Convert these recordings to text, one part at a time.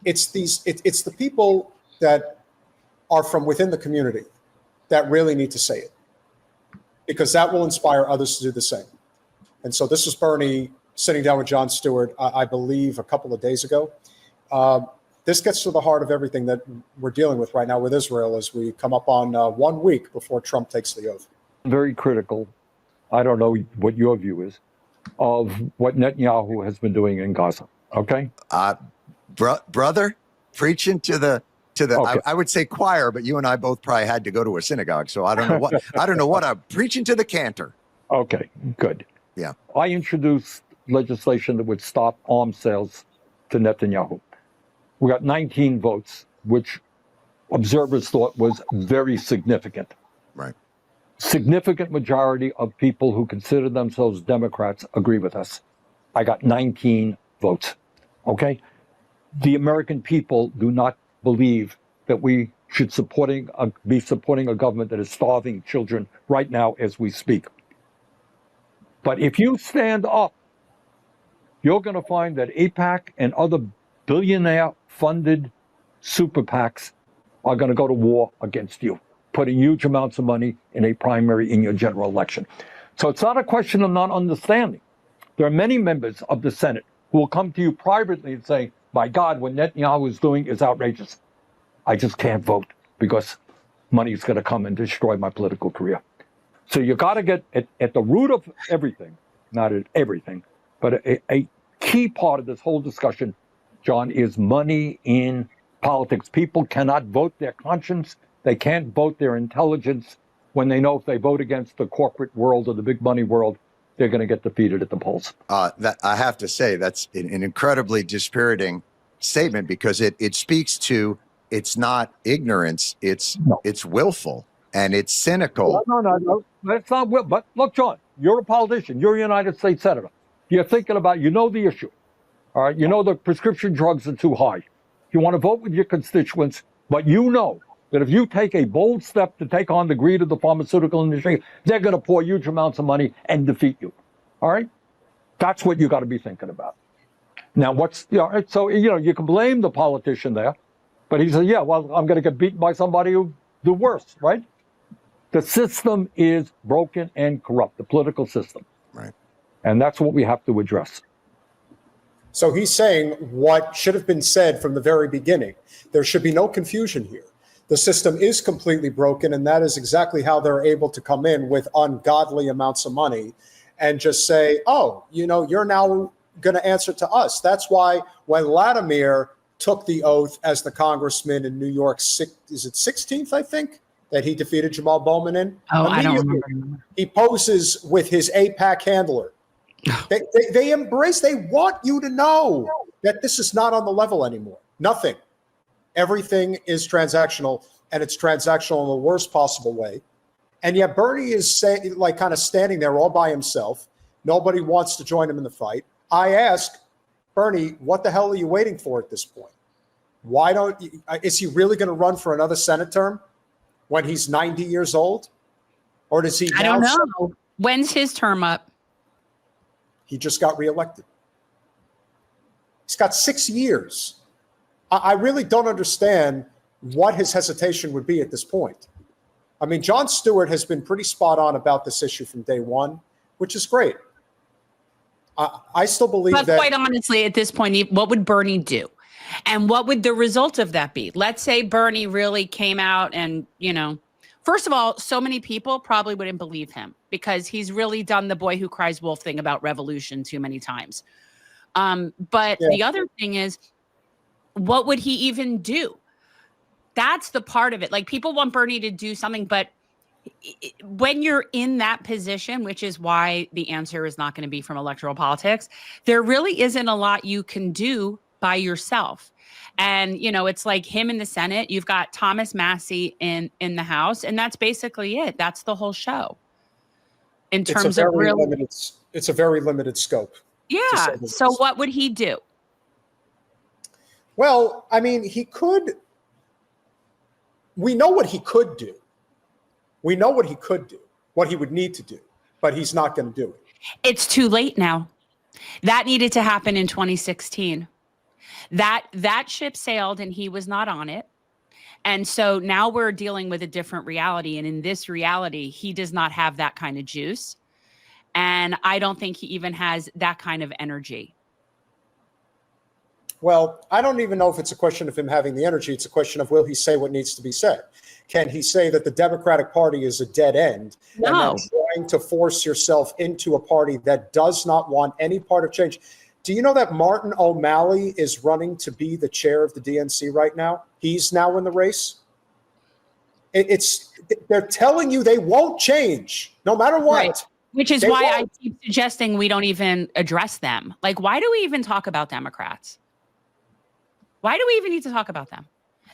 it's the people that are from within the community that really need to say it, because that will inspire others to do the same. And so this was Bernie sitting down with Jon Stewart, I believe, a couple of days ago. This gets to the heart of everything that we're dealing with right now with Israel as we come up on 1 week before Trump takes the oath. Very critical, I don't know what your view is, of what Netanyahu has been doing in Gaza, okay? Brother, preaching to the Okay. I would say choir, but you and I both probably had to go to a synagogue, so I don't know what I'm preaching to the cantor. Okay, good. Yeah. I introduced legislation that would stop arms sales to Netanyahu. We got 19 votes, which observers thought was very significant. Right. Significant majority of people who consider themselves Democrats agree with us. I got 19 votes. Okay? The American people do not believe that we should be supporting a government that is starving children right now as we speak. But if you stand up, you're going to find that AIPAC and other billionaire-funded super PACs are going to go to war against you, putting huge amounts of money in a primary in your general election. So it's not a question of not understanding. There are many members of the Senate who will come to you privately and say, my God, what Netanyahu is doing is outrageous. I just can't vote because money is going to come and destroy my political career. So you got to get at the root of everything, not at everything, but a key part of this whole discussion, John, is money in politics. People cannot vote their conscience. They can't vote their intelligence when they know if they vote against the corporate world or the big money world, they're going to get defeated at the polls. That I have to say, that's an incredibly dispiriting statement, because it speaks to, it's not ignorance, it's willful and it's cynical. No. That's not will. But look, John, you're a politician. You're a United States Senator. You're thinking about, the issue. All right. You know the prescription drugs are too high. You want to vote with your constituents, but you know that if you take a bold step to take on the greed of the pharmaceutical industry, they're going to pour huge amounts of money and defeat you. All right? That's what you got to be thinking about. Now, so you can blame the politician there, but he said, I'm going to get beaten by somebody who do worse, right? The system is broken and corrupt, the political system. Right. And that's what we have to address. So he's saying what should have been said from the very beginning. There should be no confusion here. The system is completely broken, and that is exactly how they're able to come in with ungodly amounts of money and just say, you're now going to answer to us. That's why when Vladimir took the oath as the congressman in New York, is it 16th, I think, that he defeated Jamal Bowman in? I don't remember. He poses with his AIPAC handler. They want you to know that this is not on the level anymore. Nothing. Everything is transactional, and it's transactional in the worst possible way. And yet Bernie is kind of standing there all by himself. Nobody wants to join him in the fight. I ask Bernie, what the hell are you waiting for at this point? Is he really going to run for another Senate term when he's 90 years old? Or does he? I don't know. When's his term up? He just got reelected. He's got 6 years. I really don't understand what his hesitation would be at this point. I mean, Jon Stewart has been pretty spot on about this issue from day one, which is great. I still believe that. But quite honestly, at this point, what would Bernie do? And what would the result of that be? Let's say Bernie really came out and, first of all, so many people probably wouldn't believe him because he's really done the boy who cries wolf thing about revolution too many times. The other thing is, what would he even do? That's the part of it. Like, people want Bernie to do something, but when you're in that position, which is why the answer is not going to be from electoral politics, there really isn't a lot you can do by yourself. And, it's like him in the Senate. You've got Thomas Massey in the House, and that's basically it. That's the whole show. In terms of it's a very limited scope. Yeah. So what would he do? Well, I mean, we know what he could do. We know what he could do, what he would need to do, but he's not going to do it. It's too late now. That needed to happen in 2016. That ship sailed and he was not on it. And so now we're dealing with a different reality. And in this reality, he does not have that kind of juice. And I don't think he even has that kind of energy. Well, I don't even know if it's a question of him having the energy. It's a question of, will he say what needs to be said? Can he say that the Democratic Party is a dead end? No. And trying to force yourself into a party that does not want any part of change. Do you know that Martin O'Malley is running to be the chair of the DNC right now? He's now in the race. They're telling you they won't change no matter what. Right. Which is why I keep suggesting we don't even address them. Like, why do we even talk about Democrats? Why do we even need to talk about them?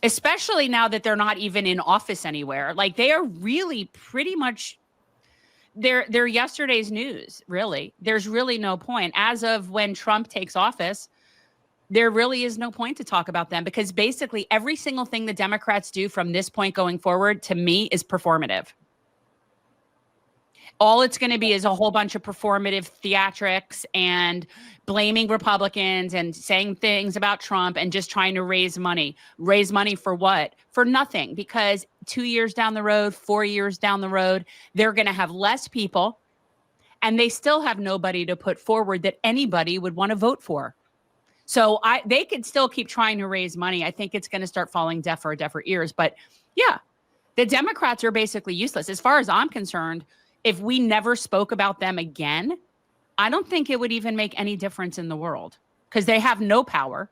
Especially now that they're not even in office anywhere. Like, they are really pretty much, they're yesterday's news, really. There's really no point. As of when Trump takes office, there really is no point to talk about them, because basically every single thing the Democrats do from this point going forward, to me, is performative. All it's going to be is a whole bunch of performative theatrics and blaming Republicans and saying things about Trump and just trying to raise money. Raise money for what? For nothing, because 2 years down the road, 4 years down the road, they're going to have less people and they still have nobody to put forward that anybody would want to vote for. So they could still keep trying to raise money. I think it's going to start falling deafer ears. But yeah, the Democrats are basically useless. As far as I'm concerned, if we never spoke about them again, I don't think it would even make any difference in the world, because they have no power.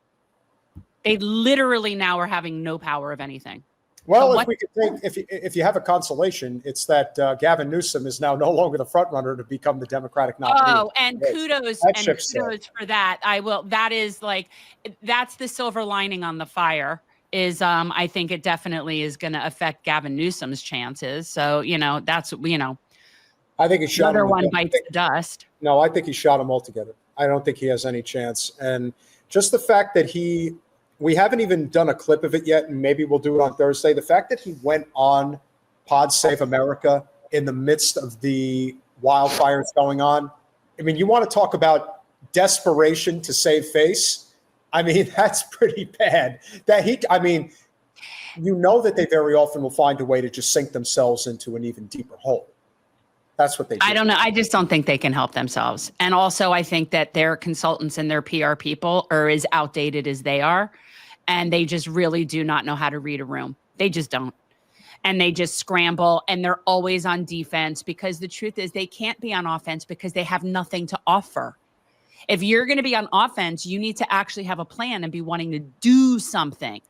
They literally now are having no power of anything. Well, So if we could think, if you have a consolation, it's that Gavin Newsom is now no longer the front runner to become the Democratic nominee. Oh, and kudos for that. That is like, that's the silver lining on the fire. Is I think it definitely is going to affect Gavin Newsom's chances. So that's I think he shot another him. One bites the dust. No, I think he shot him altogether. I don't think he has any chance. And just the fact that we haven't even done a clip of it yet, and maybe we'll do it on Thursday. The fact that he went on Pod Save America in the midst of the wildfires going on. I mean, you want to talk about desperation to save face? I mean, that's pretty bad. That they very often will find a way to just sink themselves into an even deeper hole. That's what they do. I don't know. I just don't think they can help themselves. And also, I think that their consultants and their PR people are as outdated as they are. And they just really do not know how to read a room. They just don't. And they just scramble, and they're always on defense, because the truth is they can't be on offense because they have nothing to offer. If you're going to be on offense, you need to actually have a plan and be wanting to do something.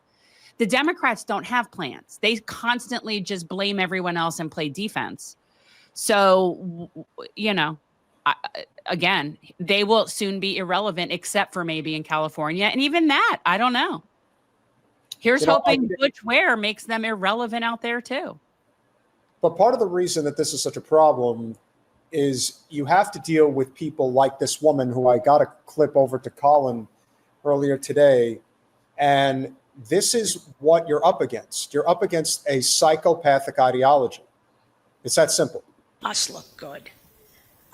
The Democrats don't have plans. They constantly just blame everyone else and play defense. So, again, they will soon be irrelevant, except for maybe in California. And even that, I don't know. Here's hoping Butch Ware makes them irrelevant out there, too. But part of the reason that this is such a problem is you have to deal with people like this woman who I got a clip over to Colin earlier today. And this is what you're up against. You're up against a psychopathic ideology. It's that simple. Us look good.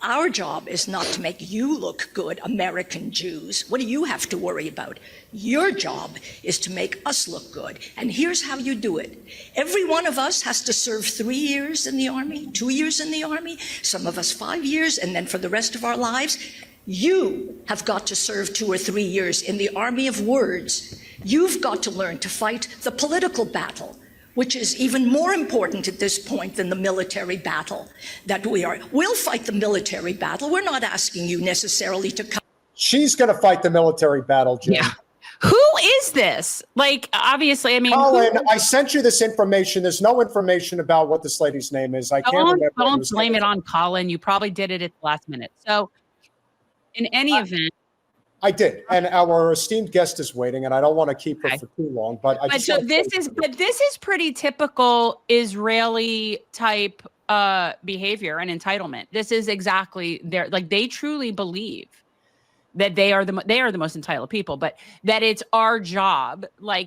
Our job is not to make you look good, American Jews. What do you have to worry about? Your job is to make us look good. And here's how you do it. Every one of us has to serve 3 years in the Army, 2 years in the Army, some of us 5 years, and then for the rest of our lives, you have got to serve 2 or 3 years in the army of words. You've got to learn to fight the political battle, which is even more important at this point than the military battle that we are. We'll fight the military battle. We're not asking you necessarily to come. She's going to fight the military battle, Jen. Yeah. Who is this? Like, obviously, I mean, Colin, I sent you this information. There's no information about what this lady's name is. I can't remember. Don't blame it on Colin. You probably did it at the last minute. So, in any event. I did, and our esteemed guest is waiting, and I don't want to keep her for too long. But this is pretty typical Israeli type behavior and entitlement. This is exactly they truly believe that they are the most entitled people, but that it's our job,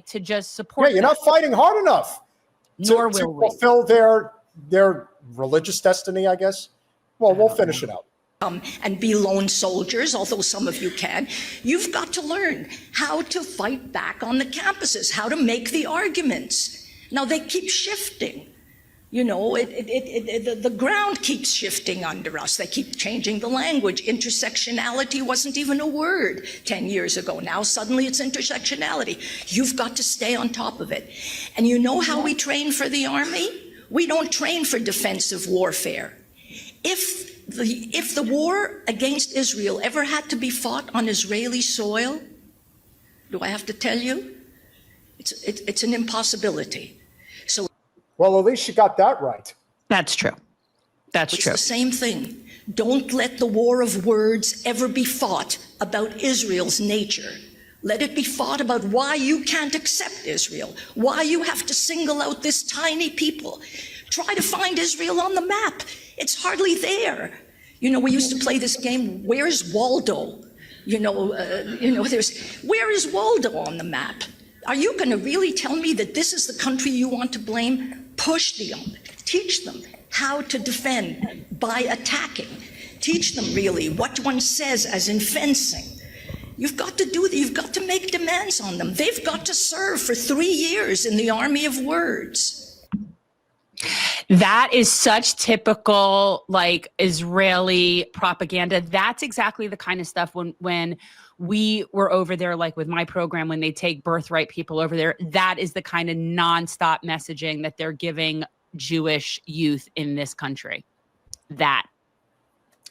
to just support. Yeah, you're not fighting hard enough to fulfill their religious destiny, I guess. Well, we'll finish it out. and be lone soldiers, although some of you can. You've got to learn how to fight back on the campuses, how to make the arguments. Now they keep shifting. You know, the ground keeps shifting under us. They keep changing the language. Intersectionality wasn't even a word 10 years ago. Now suddenly it's intersectionality. You've got to stay on top of it. And you know how we train for the army? We don't train for defensive warfare. If the war against Israel ever had to be fought on Israeli soil, do I have to tell you? It's an impossibility. So, Well, at least you got that right. That's true. That's it's true. the same thing. Don't let the war of words ever be fought about Israel's nature. Let it be fought about why you can't accept Israel, why you have to single out this tiny people. Try to find Israel on the map. It's hardly there. You know, we used to play this game, Where's Waldo? Where is Waldo on the map? Are you going to really tell me that this is the country you want to blame? Push them, teach them how to defend by attacking. Teach them really what one says as in fencing. You've got to do that. You've got to make demands on them. They've got to serve for 3 years in the army of words. That is such typical, like, Israeli propaganda. That's exactly the kind of stuff when we were over there, like with my program, when they take birthright people over there, that is the kind of nonstop messaging that they're giving Jewish youth in this country. That.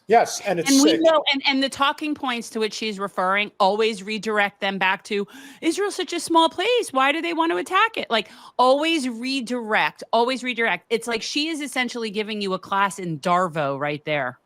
Yes, and it's And we sick. know, and the talking points to which she's referring always redirect them back to Israel's such a small place. Why do they want to attack it? Like, always redirect, always redirect. It's like she is essentially giving you a class in Darvo right there.